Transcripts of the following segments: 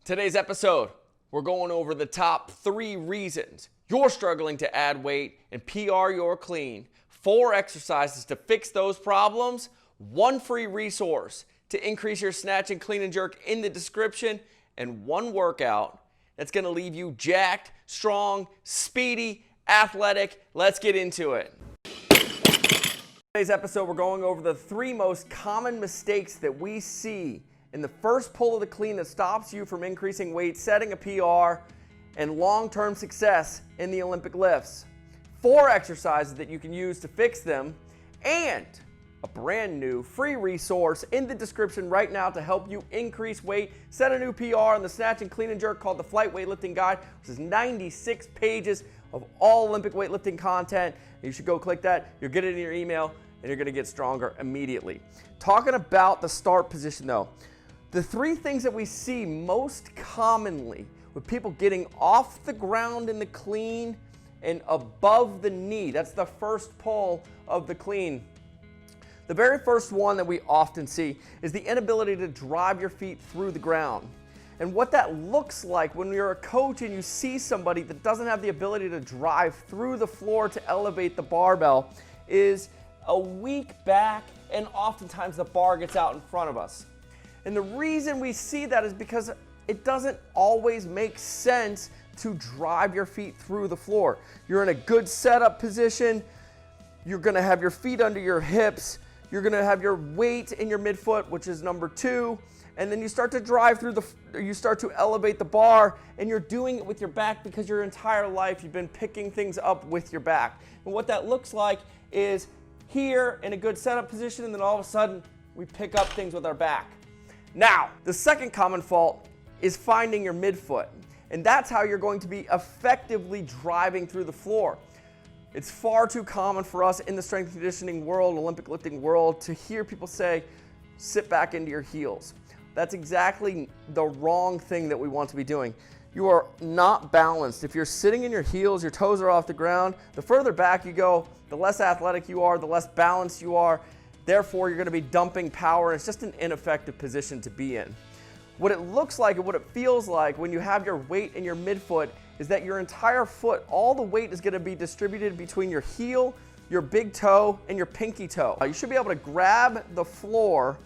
Today's episode, we're going over the top 3 reasons you're struggling to add weight and PR your clean, 4 exercises to fix those problems, 1 free resource to increase your snatch and clean and jerk in the description, and 1 workout that's going to leave you jacked, strong, speedy, athletic. Let's get into it. Today's episode, we're going over the 3 most common mistakes that we see in the first pull of the clean that stops you from increasing weight, setting a PR, and long-term success in the Olympic lifts. 4 exercises that you can use to fix them, and a brand new free resource in the description right now to help you increase weight, set a new PR on the snatch and clean and jerk called the Flight Weightlifting Guide, which is 96 pages of all Olympic weightlifting content. You should go click that. You'll get it in your email, and you're going to get stronger immediately. Talking about the start position though, the 3 things that we see most commonly with people getting off the ground in the clean and above the knee, that's the first pull of the clean. The very first one that we often see is the inability to drive your feet through the ground. And what that looks like when you're a coach and you see somebody that doesn't have the ability to drive through the floor to elevate the barbell is a weak back, and oftentimes the bar gets out in front of us. And the reason we see that is because it doesn't always make sense to drive your feet through the floor. You're in a good setup position. You're going to have your feet under your hips. You're going to have your weight in your midfoot, which is number 2. And then you start to drive through you start to elevate the bar, and you're doing it with your back because your entire life you've been picking things up with your back. And what that looks like is here in a good setup position, and then all of a sudden we pick up things with our back. Now, the second common fault is finding your midfoot, and that's how you're going to be effectively driving through the floor. It's far too common for us in the strength and conditioning world, Olympic lifting world, to hear people say, sit back into your heels. That's exactly the wrong thing that we want to be doing. You are not balanced. If you're sitting in your heels, your toes are off the ground, the further back you go, the less athletic you are, the less balanced you are. Therefore, you're going to be dumping power. It's just an ineffective position to be in. What it looks like and what it feels like when you have your weight in your midfoot is that your entire foot, all the weight is going to be distributed between your heel, your big toe, and your pinky toe. You should be able to grab the floor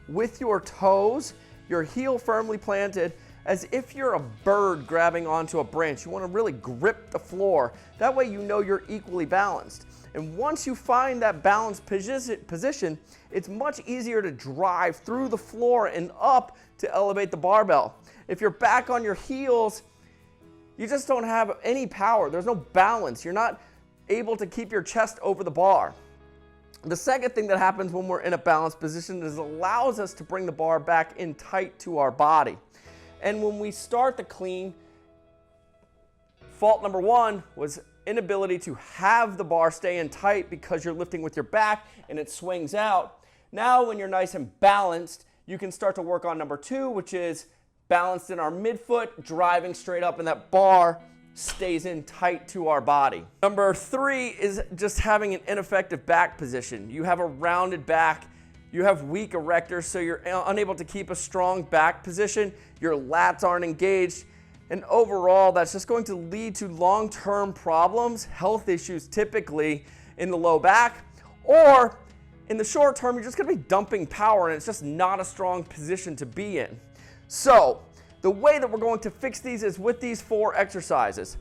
with your toes, your heel firmly planted, as if you're a bird grabbing onto a branch. You want to really grip the floor. That way you know you're equally balanced. And once you find that balanced position, it's much easier to drive through the floor and up to elevate the barbell. If you're back on your heels, you just don't have any power. There's no balance. You're not able to keep your chest over the bar. The second thing that happens when we're in a balanced position is it allows us to bring the bar back in tight to our body. And when we start the clean, fault number 1 was inability to have the bar stay in tight because you're lifting with your back and it swings out. Now when you're nice and balanced, you can start to work on number 2, which is balanced in our midfoot, driving straight up, and that bar stays in tight to our body. Number 3 is just having an ineffective back position. You have a rounded back, you have weak erectors, so you're unable to keep a strong back position, your lats aren't engaged, and overall that's just going to lead to long-term problems, health issues typically in the low back, or in the short term you're just going to be dumping power and it's just not a strong position to be in. So the way that we're going to fix these is with these 4 exercises.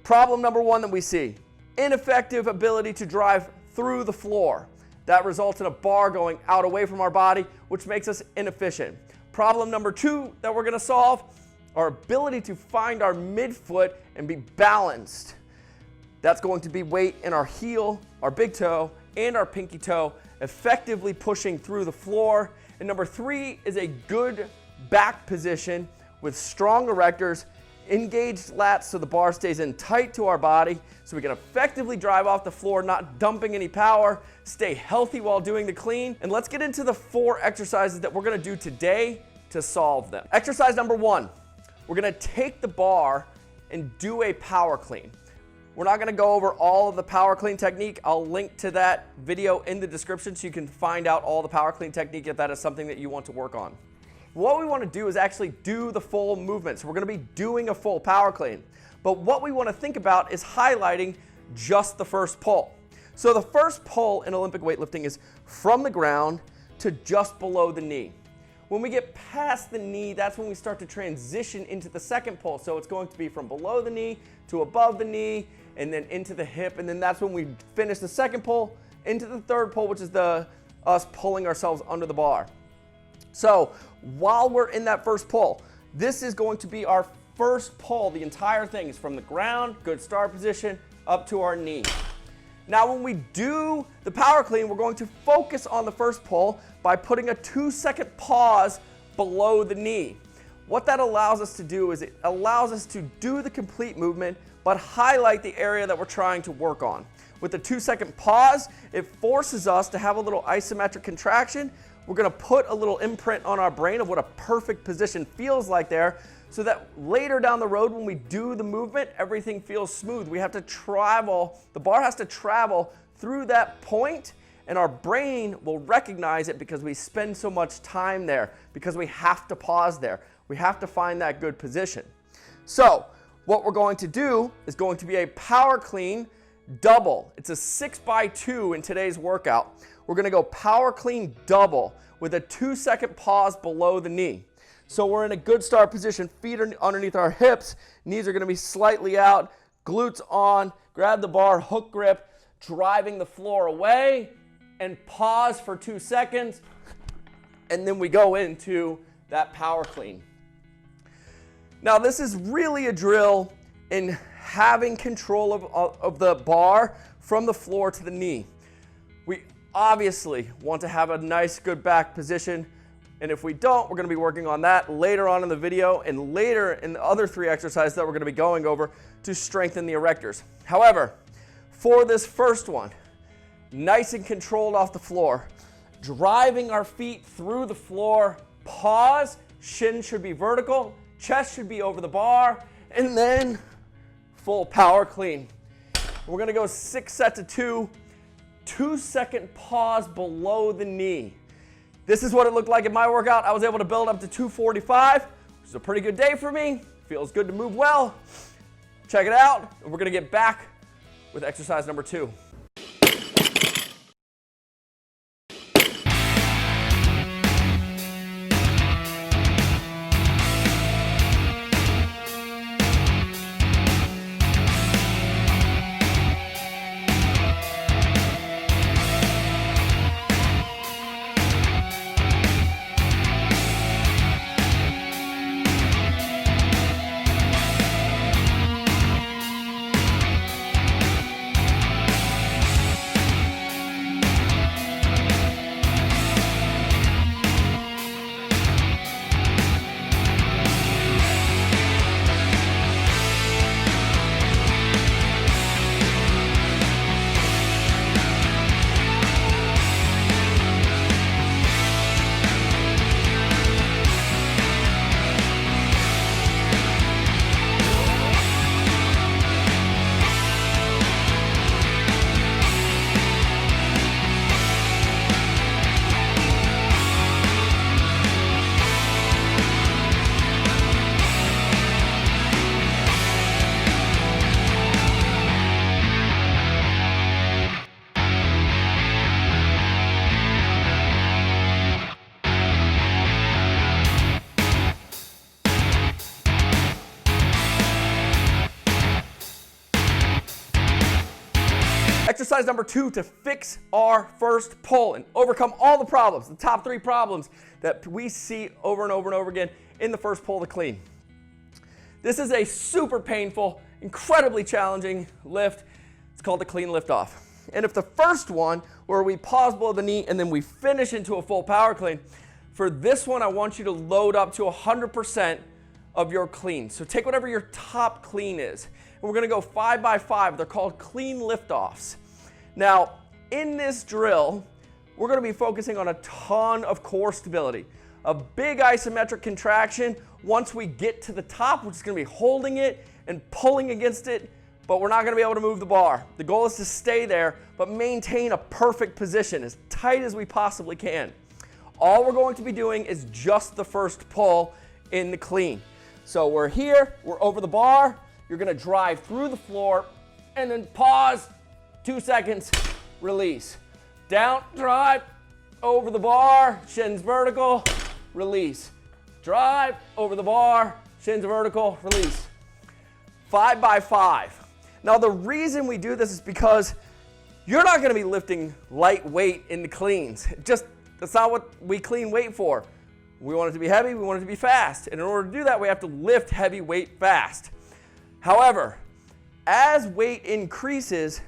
Problem number 1 that we see, ineffective ability to drive through the floor. That results in a bar going out away from our body, which makes us inefficient. Problem number 2 that we're going to solve, our ability to find our midfoot and be balanced. That's going to be weight in our heel, our big toe, and our pinky toe, effectively pushing through the floor. And number 3 is a good back position with strong erectors, engaged lats so the bar stays in tight to our body so we can effectively drive off the floor, not dumping any power, stay healthy while doing the clean. And let's get into the 4 exercises that we're going to do today to solve them. Exercise number 1, we're going to take the bar and do a power clean. We're not going to go over all of the power clean technique. I'll link to that video in the description so you can find out all the power clean technique if that is something that you want to work on. What we want to do is actually do the full movement. So we're going to be doing a full power clean. But what we want to think about is highlighting just the first pull. So the first pull in Olympic weightlifting is from the ground to just below the knee. When we get past the knee, that's when we start to transition into the second pull. So it's going to be from below the knee to above the knee and then into the hip. And then that's when we finish the second pull into the third pull, which is us pulling ourselves under the bar. So while we're in that first pull, this is going to be our first pull. The entire thing is from the ground, good start position, up to our knee. Now when we do the power clean, we're going to focus on the first pull by putting a 2-second pause below the knee. What that allows us to do is it allows us to do the complete movement but highlight the area that we're trying to work on. With the 2-second pause, it forces us to have a little isometric contraction. We're going to put a little imprint on our brain of what a perfect position feels like there, so that later down the road when we do the movement, everything feels smooth. We have to travel, the bar has to travel through that point, and our brain will recognize it because we spend so much time there, because we have to pause there. We have to find that good position. So what we're going to do is going to be a power clean double. It's a 6x2 in today's workout. We're going to go power clean double with a 2-second pause below the knee. So we're in a good start position, feet are underneath our hips, knees are going to be slightly out, glutes on, grab the bar, hook grip, driving the floor away, and pause for 2 seconds, and then we go into that power clean. Now this is really a drill in having control of the bar from the floor to the knee. We obviously want to have a nice good back position, and if we don't, we're going to be working on that later on in the video and later in the other 3 exercises that we're going to be going over to strengthen the erectors. However, for this first one, nice and controlled off the floor, driving our feet through the floor, pause, shin should be vertical, chest should be over the bar, and then full power clean. We're going to go 6 sets of 2, 2-second pause below the knee. This is what it looked like in my workout. I was able to build up to 245, which is a pretty good day for me. Feels good to move well. Check it out, and we're going to get back with exercise number 2. Exercise number 2 to fix our first pull and overcome all the problems, the top 3 problems that we see over and over and over again in the first pull to clean. This is a super painful, incredibly challenging lift. It's called the clean lift off. And if the first one, where we pause below the knee and then we finish into a full power clean, for this one I want you to load up to 100% of your clean. So take whatever your top clean is. And we're going to go 5x5. They're called clean lift-offs. Now, in this drill, we're going to be focusing on a ton of core stability. A big isometric contraction once we get to the top, which is going to be holding it and pulling against it, but we're not going to be able to move the bar. The goal is to stay there, but maintain a perfect position as tight as we possibly can. All we're going to be doing is just the first pull in the clean. So we're here, we're over the bar, you're gonna drive through the floor, and then pause, 2 seconds, release. Down, drive, over the bar, shins vertical, release. Drive, over the bar, shins vertical, release. 5 by 5. Now the reason we do this is because you're not gonna be lifting light weight in the cleans. That's not what we clean weight for. We want it to be heavy, we want it to be fast. And in order to do that, we have to lift heavy weight fast. However, as weight increases,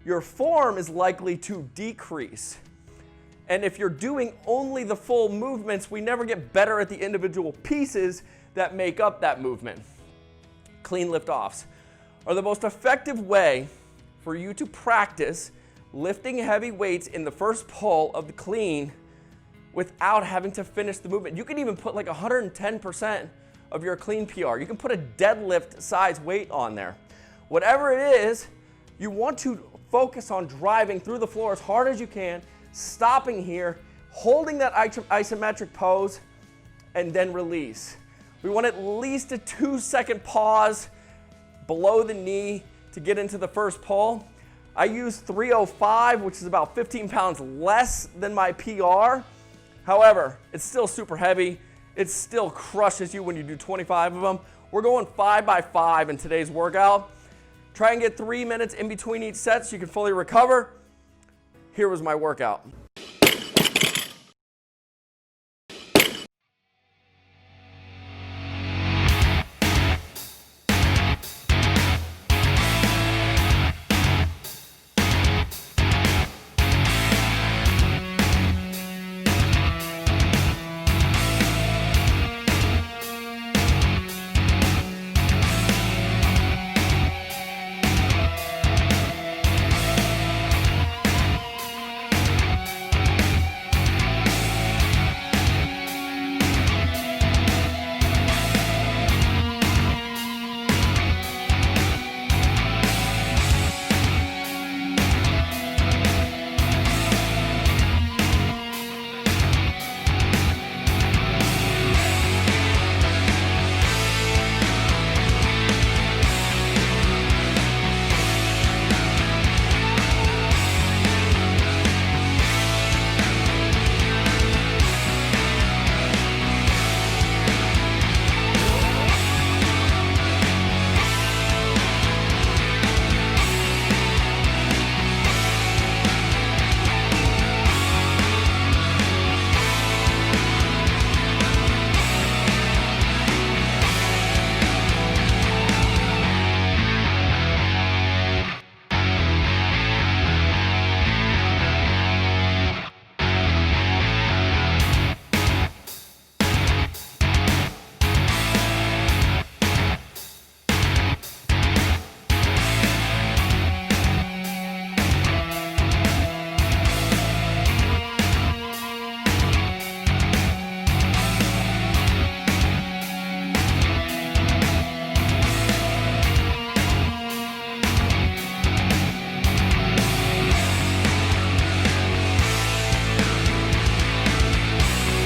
your form is likely to decrease. And if you're doing only the full movements, we never get better at the individual pieces that make up that movement. Clean lift-offs are the most effective way for you to practice lifting heavy weights in the first pull of the clean without having to finish the movement. You can even put like 110% of your clean PR. You can put a deadlift size weight on there. Whatever it is, you want to focus on driving through the floor as hard as you can, stopping here, holding that isometric pose, and then release. We want at least a 2-second pause below the knee to get into the first pull. I use 305, which is about 15 pounds less than my PR. However, it's still super heavy. It still crushes you when you do 25 of them. We're going 5 by 5 in today's workout. Try and get 3 minutes in between each set so you can fully recover. Here was my workout.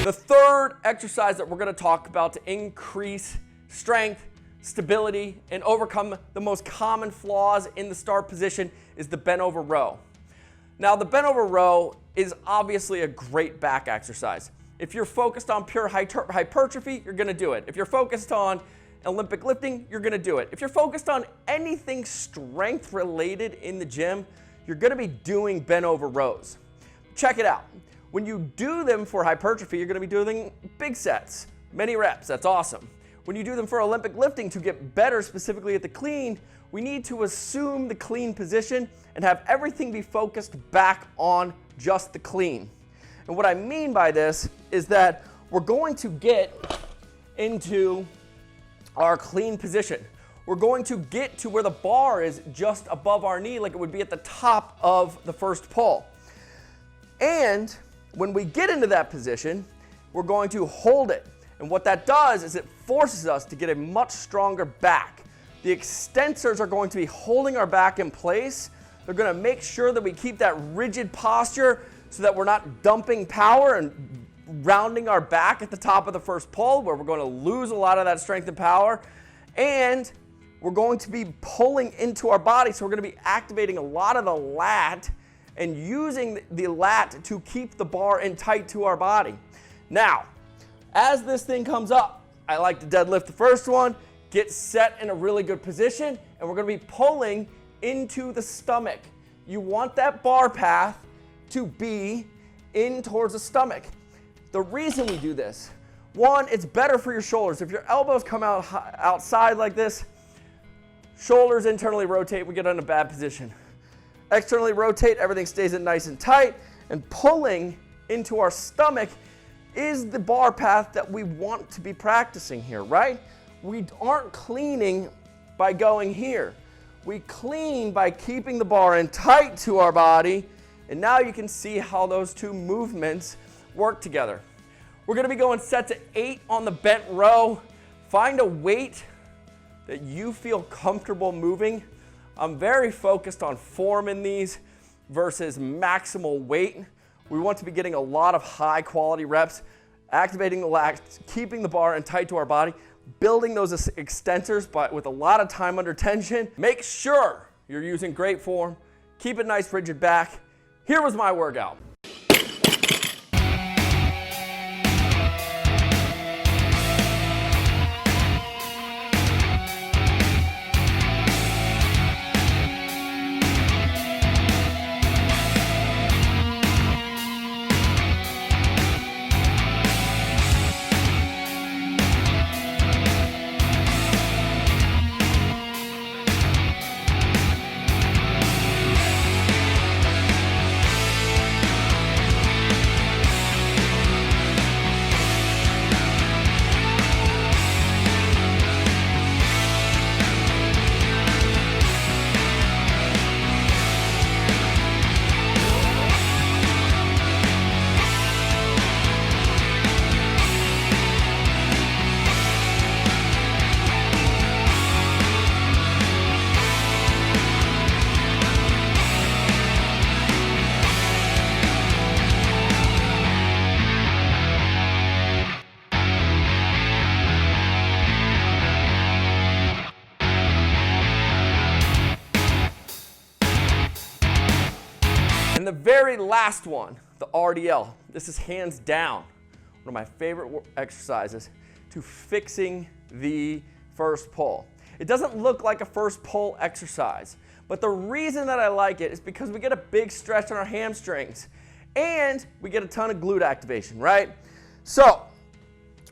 The third exercise that we're going to talk about to increase strength, stability, and overcome the most common flaws in the start position is the bent over row. Now, the bent over row is obviously a great back exercise. If you're focused on pure hypertrophy, you're going to do it. If you're focused on Olympic lifting, you're going to do it. If you're focused on anything strength related in the gym, you're going to be doing bent over rows. Check it out. When you do them for hypertrophy, you're going to be doing big sets, many reps. That's awesome. When you do them for Olympic lifting to get better specifically at the clean, we need to assume the clean position and have everything be focused back on just the clean. And what I mean by this is that we're going to get into our clean position. We're going to get to where the bar is just above our knee, like it would be at the top of the first pull. And when we get into that position, we're going to hold it. And what that does is it forces us to get a much stronger back. The extensors are going to be holding our back in place. They're going to make sure that we keep that rigid posture so that we're not dumping power and rounding our back at the top of the first pull, where we're going to lose a lot of that strength and power, and we're going to be pulling into our body, so we're going to be activating a lot of the lat and using the lat to keep the bar in tight to our body. Now, as this thing comes up, I like to deadlift the first one, get set in a really good position, and we're going to be pulling into the stomach. You want that bar path to be in towards the stomach. The reason we do this, one, it's better for your shoulders. If your elbows come out outside like this, shoulders internally rotate, we get in a bad position. Externally rotate, everything stays in nice and tight, and pulling into our stomach is the bar path that we want to be practicing here, right? We aren't cleaning by going here. We clean by keeping the bar in tight to our body, and now you can see how those two movements work together. We're gonna be going set to 8 on the bent row. Find a weight that you feel comfortable moving. I'm very focused on form in these versus maximal weight. We want to be getting a lot of high quality reps, activating the lats, keeping the bar in tight to our body, building those extensors but with a lot of time under tension. Make sure you're using great form. Keep it nice, rigid back. Here was my workout. And the very last one, the RDL. This is hands down one of my favorite exercises to fixing the first pull. It doesn't look like a first pull exercise, but the reason that I like it is because we get a big stretch on our hamstrings and we get a ton of glute activation, right? So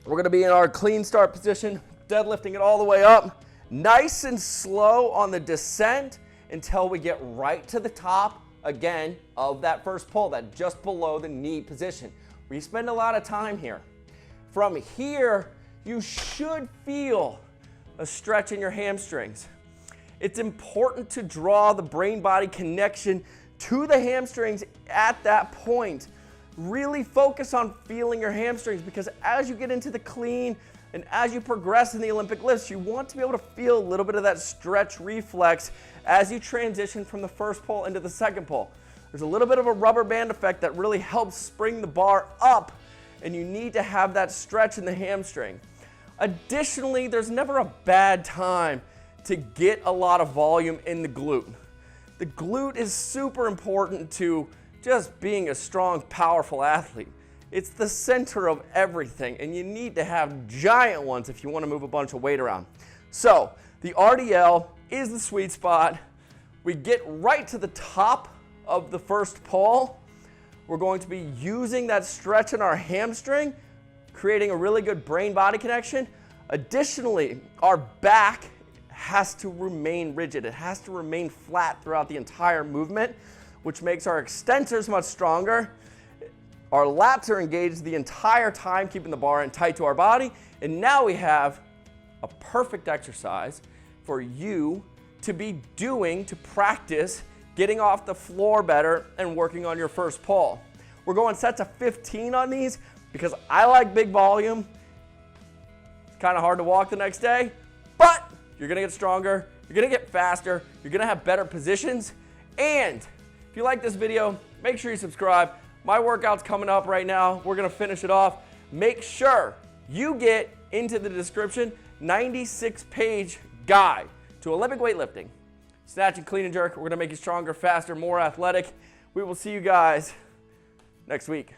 we're gonna be in our clean start position, deadlifting it all the way up, nice and slow on the descent until we get right to the top again of that first pull, that just below the knee position. We spend a lot of time here. From here, you should feel a stretch in your hamstrings. It's important to draw the brain-body connection to the hamstrings at that point. Really focus on feeling your hamstrings, because as you get into the clean and as you progress in the Olympic lifts, you want to be able to feel a little bit of that stretch reflex as you transition from the first pull into the second pull. There's a little bit of a rubber band effect that really helps spring the bar up, and you need to have that stretch in the hamstring. Additionally, there's never a bad time to get a lot of volume in the glute. The glute is super important to just being a strong, powerful athlete. It's the center of everything, and you need to have giant ones if you want to move a bunch of weight around. So the RDL is the sweet spot. We get right to the top of the first pull. We're going to be using that stretch in our hamstring, creating a really good brain-body connection. Additionally, our back has to remain rigid. It has to remain flat throughout the entire movement, which makes our extensors much stronger. Our lats are engaged the entire time, keeping the bar in tight to our body. And now we have a perfect exercise for you to be doing to practice getting off the floor better and working on your first pull. We're going set to 15 on these because I like big volume. It's kind of hard to walk the next day, but you're gonna get stronger, you're gonna get faster, you're gonna have better positions. And if you like this video, make sure you subscribe. My workout's coming up right now. We're gonna finish it off. Make sure you get into the description 96-page guide to Olympic weightlifting. Snatch and clean and jerk. We're gonna make you stronger, faster, more athletic. We will see you guys next week.